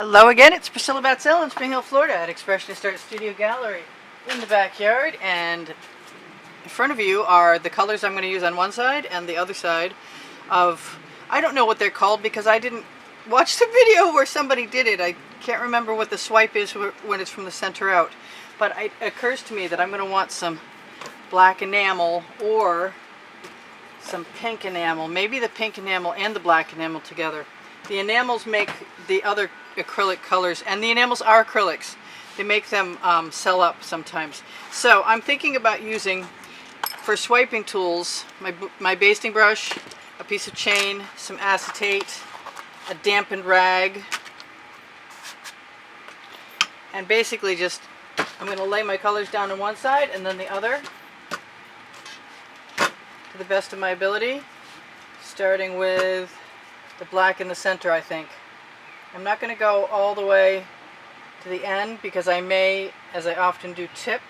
Hello again, it's Priscilla Batzell in Spring Hill, Florida at Expressionist Art Studio Gallery in the backyard, and in front of you are the colors I'm going to use on one side and the other side of, I don't know what they're called because I didn't watch the video where somebody did it. I can't remember what the swipe is when it's from the center out, but it occurs to me that I'm going to want some black enamel or some pink enamel, maybe the pink enamel and the black enamel together. The enamels make the other acrylic colors, and the enamels are acrylics. They make them sell up sometimes. So I'm thinking about using, for swiping tools, my basting brush, a piece of chain, some acetate, a dampened rag, and basically just, I'm going to lay my colors down on one side and then the other to the best of my ability, starting with the black in the center, I think. I'm not going to go all the way to the end because I may, as I often do, tip.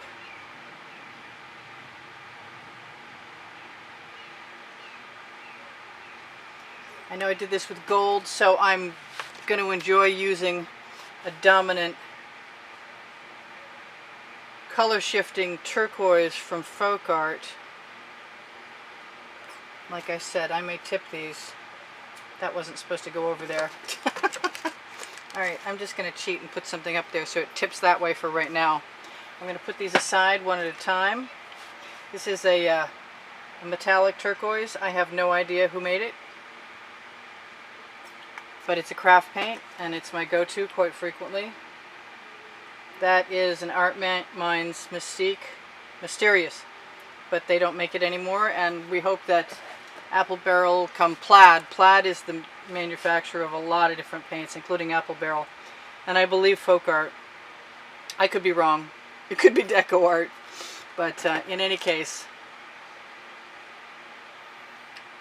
I know I did this with gold, so I'm going to enjoy using a dominant color shifting turquoise from Folk Art. Like I said, I may tip these. That wasn't supposed to go over there. Alright, I'm just going to cheat and put something up there so it tips that way for right now. I'm going to put these aside one at a time. This is a metallic turquoise. I have no idea who made it, but it's a craft paint and it's my go-to quite frequently. That is an Art Minds Mysterious, but they don't make it anymore, and we hope that Apple Barrel come Plaid. Plaid is the manufacturer of a lot of different paints, including Apple Barrel, and I believe Folk Art. I could be wrong. It could be Deco Art, but in any case,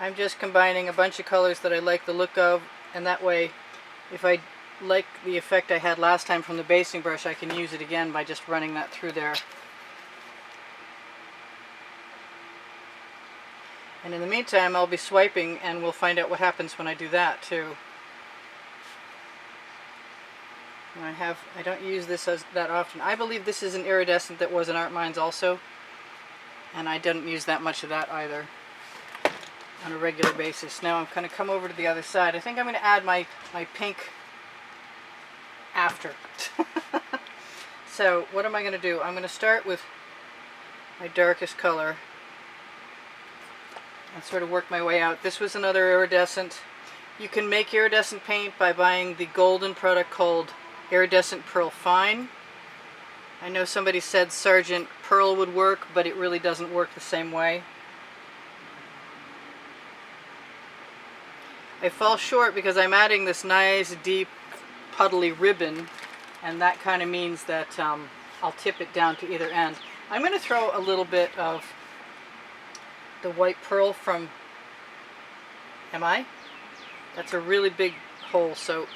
I'm just combining a bunch of colors that I like the look of, and that way, if I like the effect I had last time from the basting brush, I can use it again by just running that through there. And in the meantime, I'll be swiping, and we'll find out what happens when I do that too. And I don't use this that often. I believe this is an iridescent that was in Art Minds also, and I didn't use that much of that either on a regular basis. Now I'm going to come over to the other side. I think I'm going to add my pink after. So what am I going to do? I'm going to start with my darkest color and sort of work my way out. This was another iridescent. You can make iridescent paint by buying the golden product called Iridescent Pearl Fine. I know somebody said Sargent Pearl would work, but it really doesn't work the same way. I fall short because I'm adding this nice deep puddly ribbon, and that kind of means that I'll tip it down to either end. I'm going to throw a little bit of the white pearl from, that's a really big hole, so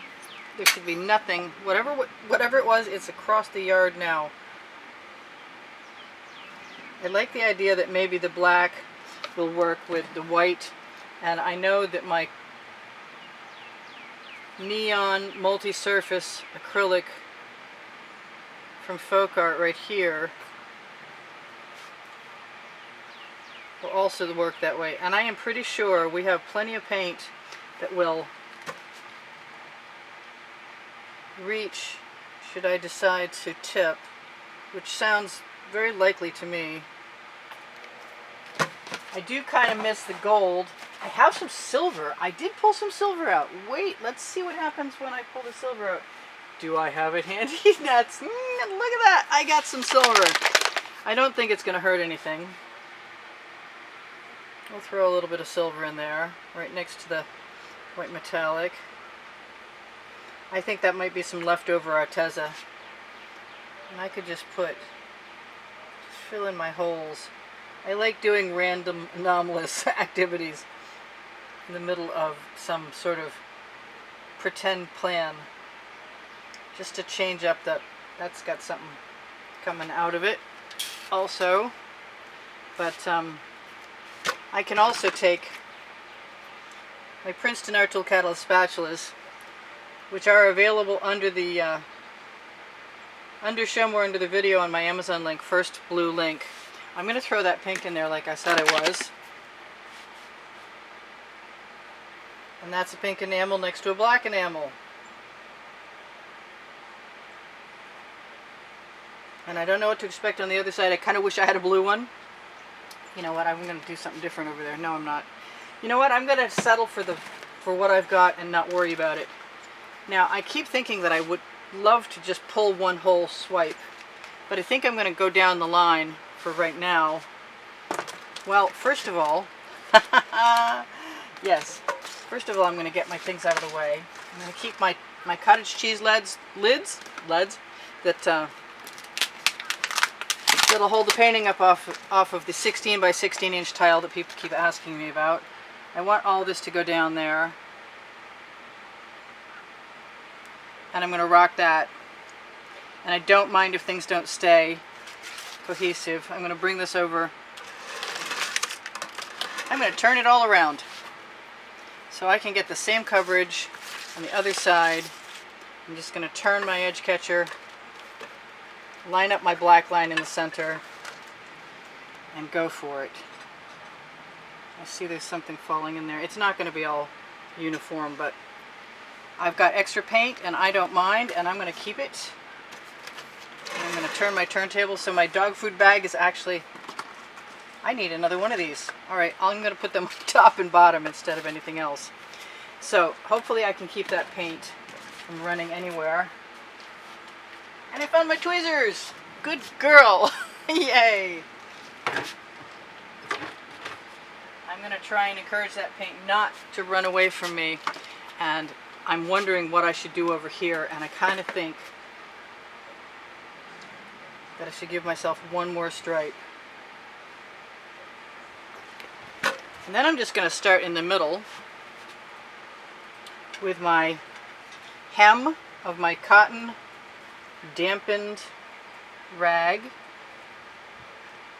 there should be nothing, whatever it was, it's across the yard now. I like the idea that maybe the black will work with the white, and I know that my neon multi-surface acrylic from Folk Art right here will also work that way, and I am pretty sure we have plenty of paint that will reach should I decide to tip, which sounds very likely to me. I do kind of miss the gold. I have some silver. I did pull some silver out. Wait, let's see what happens when I pull the silver out. Do I have it handy? Look at that. I got some silver. I don't think it's going to hurt anything. We'll throw a little bit of silver in there, right next to the white metallic. I think that might be some leftover Arteza. And I could just fill in my holes. I like doing random anomalous activities in the middle of some sort of pretend plan, just to change up that's got something coming out of it also. But I can also take my Princeton Art Tool Catalyst spatulas, which are available under the show more under the video on my Amazon link, first blue link. I'm going to throw that pink in there like I said I was. And that's a pink enamel next to a black enamel. And I don't know what to expect on the other side. I kind of wish I had a blue one. You know what, I'm going to do something different over there. No, I'm not. You know what, I'm going to settle for what I've got and not worry about it. Now, I keep thinking that I would love to just pull one whole swipe. But I think I'm going to go down the line for right now. Well, first of all, yes. First of all, I'm going to get my things out of the way. I'm going to keep my cottage cheese lids that that'll hold the painting up off of the 16 by 16 inch tile that people keep asking me about. I want all this to go down there. And I'm going to rock that. And I don't mind if things don't stay cohesive. I'm going to bring this over. I'm going to turn it all around so I can get the same coverage on the other side. I'm just going to turn my edge catcher, line up my black line in the center, and go for it. I see there's something falling in there. It's not going to be all uniform, but I've got extra paint and I don't mind, and I'm going to keep it. And I'm going to turn my turntable so my dog food bag is actually... I need another one of these. Alright, I'm going to put them on top and bottom instead of anything else. So hopefully I can keep that paint from running anywhere. And I found my tweezers! Good girl! Yay! I'm going to try and encourage that paint not to run away from me. And I'm wondering what I should do over here, and I kind of think that I should give myself one more stripe. And then I'm just going to start in the middle with my hem of my cotton dampened rag.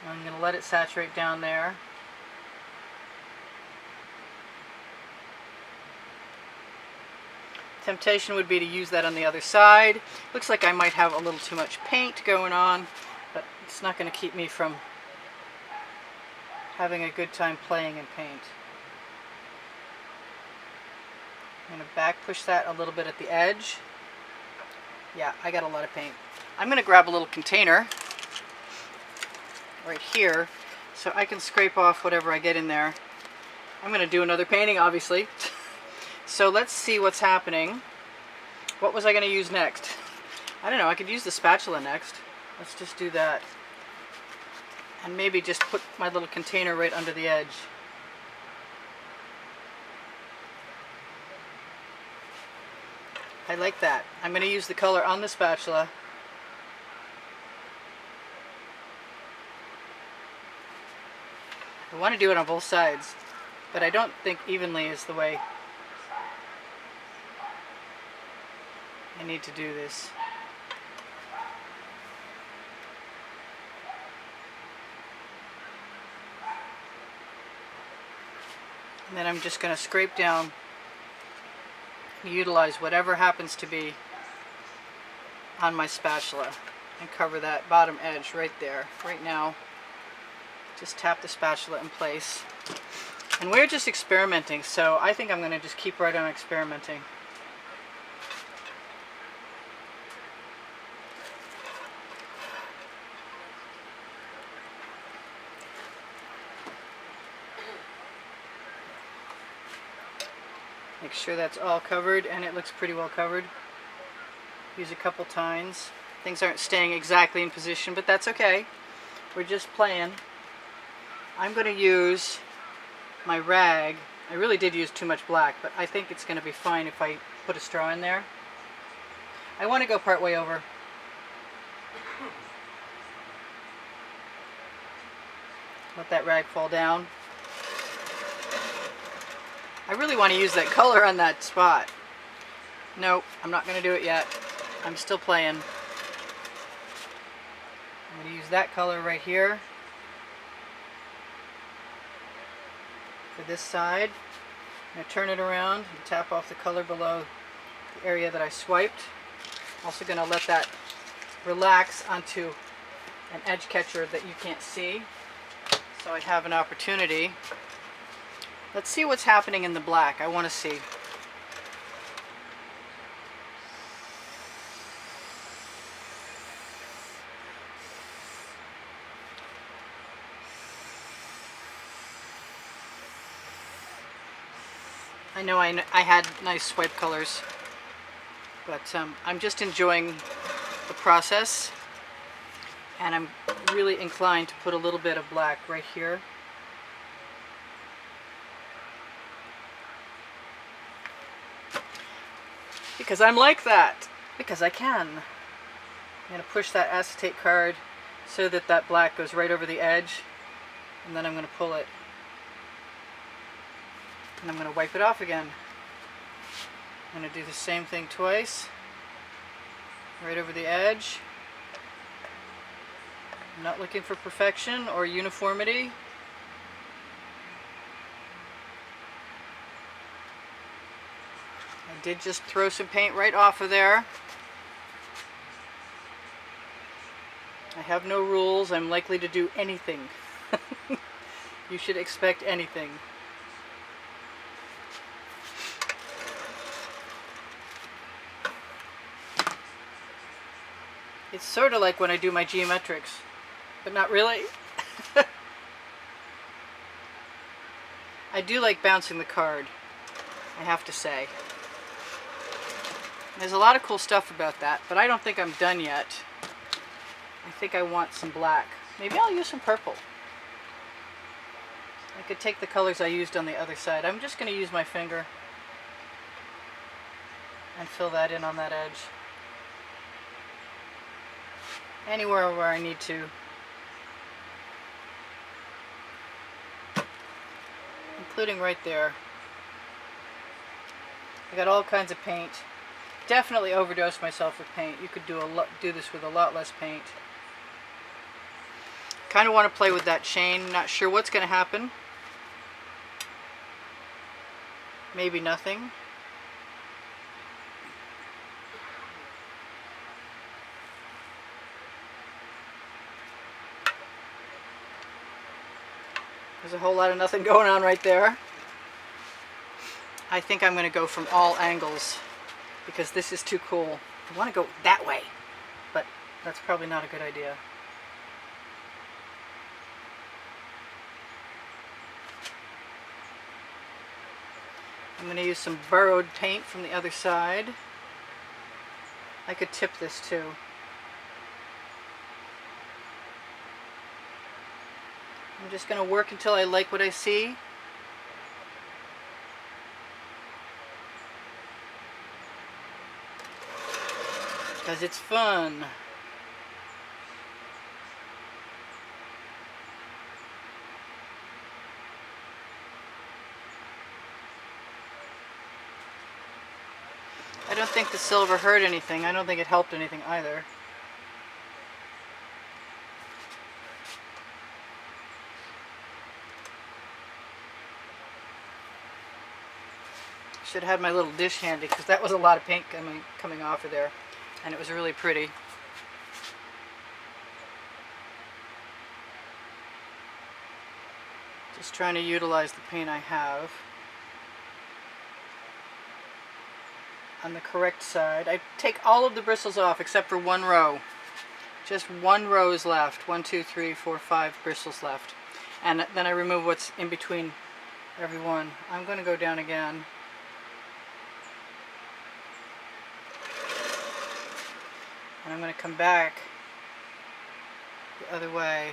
I'm going to let it saturate down there. Temptation would be to use that on the other side. Looks like I might have a little too much paint going on, but it's not going to keep me from having a good time playing in paint. I'm going to back push that a little bit at the edge. Yeah, I got a lot of paint. I'm going to grab a little container right here so I can scrape off whatever I get in there. I'm going to do another painting, obviously. So let's see what's happening. What was I going to use next? I don't know, I could use the spatula next. Let's just do that. And maybe just put my little container right under the edge. I like that. I'm going to use the color on the spatula. I want to do it on both sides, but I don't think evenly is the way I need to do this. And then I'm just going to scrape down and utilize whatever happens to be on my spatula and cover that bottom edge right there. Right now, just tap the spatula in place. And we're just experimenting, so I think I'm going to just keep right on experimenting. Make sure that's all covered, and it looks pretty well covered. Use a couple tines. Things aren't staying exactly in position, but that's okay. We're just playing. I'm going to use my rag. I really did use too much black, but I think it's going to be fine if I put a straw in there. I want to go part way over. Let that rag fall down. I really want to use that color on that spot. Nope, I'm not going to do it yet. I'm still playing. I'm going to use that color right here for this side. I'm going to turn it around and tap off the color below the area that I swiped. Also going to let that relax onto an edge catcher that you can't see, so I have an opportunity. Let's see what's happening in the black. I want to see. I know I had nice swipe colors, but I'm just enjoying the process, and I'm really inclined to put a little bit of black right here. Because I'm like that, because I can. I'm going to push that acetate card so that that black goes right over the edge, and then I'm going to pull it. And I'm going to wipe it off again. I'm going to do the same thing twice. Right over the edge. I'm not looking for perfection or uniformity. I did just throw some paint right off of there. I have no rules. I'm likely to do anything. You should expect anything. It's sort of like when I do my geometrics, but not really. I do like bouncing the card, I have to say. There's a lot of cool stuff about that, but I don't think I'm done yet. I think I want some black. Maybe I'll use some purple. I could take the colors I used on the other side. I'm just going to use my finger and fill that in on that edge. Anywhere where I need to. Including right there. I got all kinds of paint. Definitely overdosed myself with paint. You could do this with a lot less paint. Kind of want to play with that chain. Not sure what's going to happen. Maybe nothing. There's a whole lot of nothing going on right there. I think I'm going to go from all angles because this is too cool. I want to go that way, but that's probably not a good idea. I'm going to use some burrowed paint from the other side. I could tip this too. I'm just going to work until I like what I see. Because it's fun. I don't think the silver hurt anything. I don't think it helped anything either. Should have had my little dish handy because that was a lot of paint coming off of there, and it was really pretty. Just trying to utilize the paint I have on the correct side. I take all of the bristles off except for one row. Just one row is left. 1, 2, 3, 4, 5 bristles left, and then I remove what's in between every one. I'm going to go down again. And I'm going to come back the other way.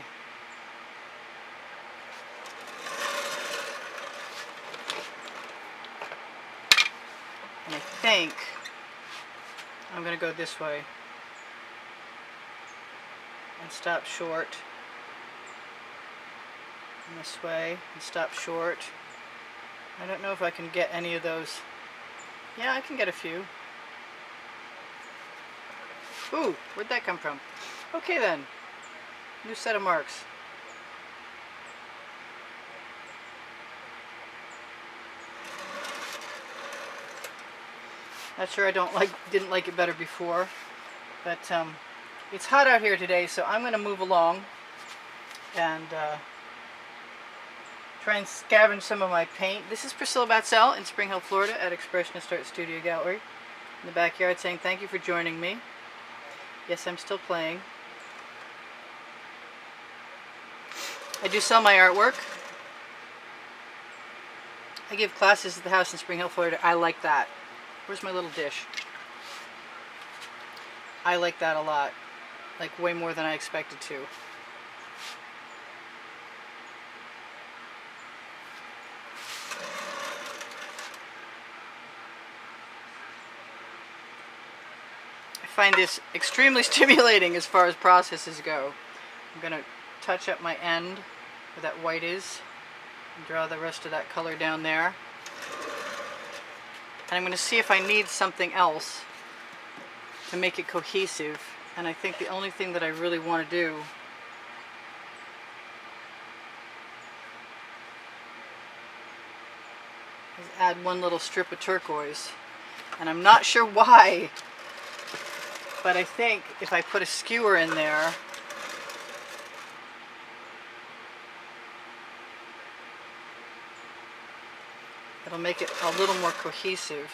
And I think I'm going to go this way and stop short. And this way and stop short. I don't know if I can get any of those. Yeah, I can get a few. Ooh, where'd that come from? Okay then, new set of marks. Not sure I didn't like it better before, but it's hot out here today, so I'm going to move along and try and scavenge some of my paint. This is Priscilla Batzell in Spring Hill, Florida at Expressionist Art Studio Gallery in the backyard, saying thank you for joining me. Yes, I'm still playing. I do sell my artwork. I give classes at the house in Spring Hill, Florida. I like that. Where's my little dish? I like that a lot. Like way more than I expected to. I find this extremely stimulating as far as processes go. I'm going to touch up my end where that white is and draw the rest of that color down there. And I'm going to see if I need something else to make it cohesive. And I think the only thing that I really want to do is add one little strip of turquoise. And I'm not sure why, but I think if I put a skewer in there, it'll make it a little more cohesive.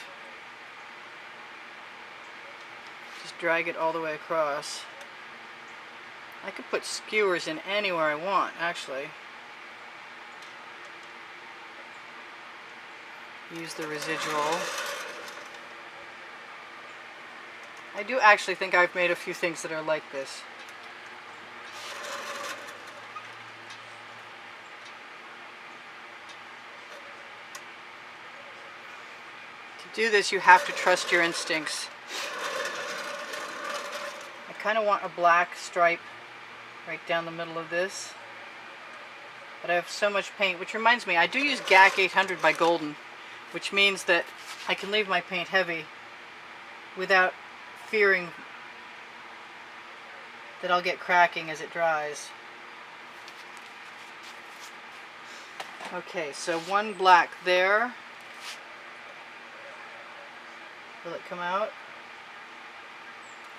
Just drag it all the way across. I could put skewers in anywhere I want, actually. Use the residual. I do actually think I've made a few things that are like this. To do this, you have to trust your instincts. I kind of want a black stripe right down the middle of this, but I have so much paint, which reminds me, I do use GAC 800 by Golden, which means that I can leave my paint heavy without fearing that I'll get cracking as it dries. Okay, so one black there. Will it come out?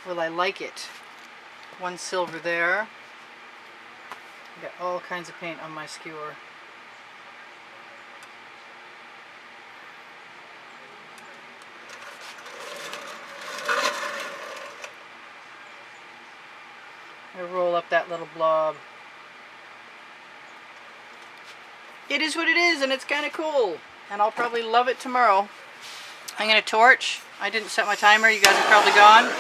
Will I like it? One silver there. I got all kinds of paint on my skewer. I roll up that little blob. It is what it is, and it's kind of cool. And I'll probably love it tomorrow. I'm going to torch. I didn't set my timer. You guys are probably gone.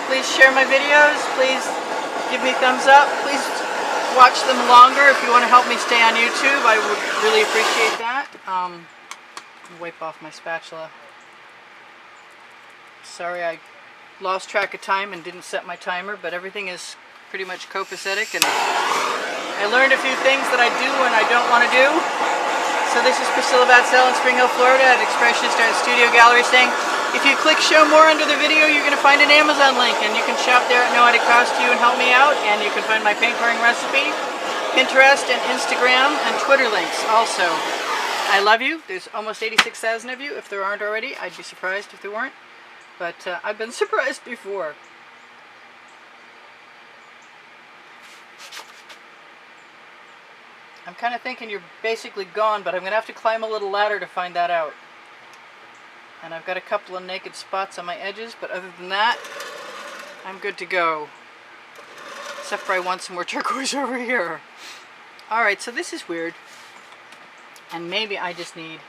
Please share my videos. Please give me thumbs up. Please watch them longer if you want to help me stay on YouTube. I would really appreciate that. Wipe off my spatula. Sorry I lost track of time and didn't set my timer, but everything is pretty much copacetic, and I learned a few things that I do and I don't want to do. So this is Priscilla Batzell in Spring Hill, Florida at Expressionist Art Studio Gallery, saying if you click show more under the video, you're going to find an Amazon link, and you can shop there at no added cost to you and help me out. And you can find my paint pouring recipe, Pinterest and Instagram and Twitter links also. I love you. There's almost 86,000 of you. If there aren't already, I'd be surprised if there weren't, but I've been surprised before. I'm kind of thinking you're basically gone, but I'm going to have to climb a little ladder to find that out. And I've got a couple of naked spots on my edges, but other than that, I'm good to go. Except for I want some more turquoise over here. Alright, so this is weird. And maybe I just need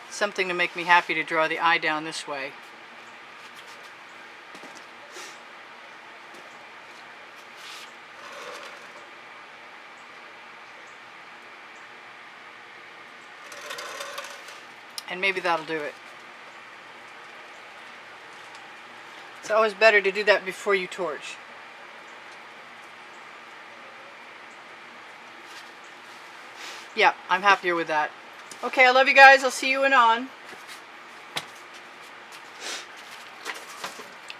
something to make me happy to draw the eye down this way. And maybe that'll do it. It's always better to do that before you torch. Yeah, I'm happier with that. Okay, I love you guys. I'll see you anon.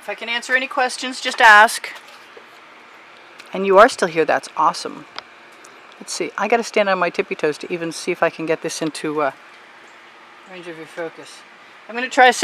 If I can answer any questions, just ask. And you are still here. That's awesome. Let's see. I got to stand on my tippy toes to even see if I can get this into range of your focus. I'm going to try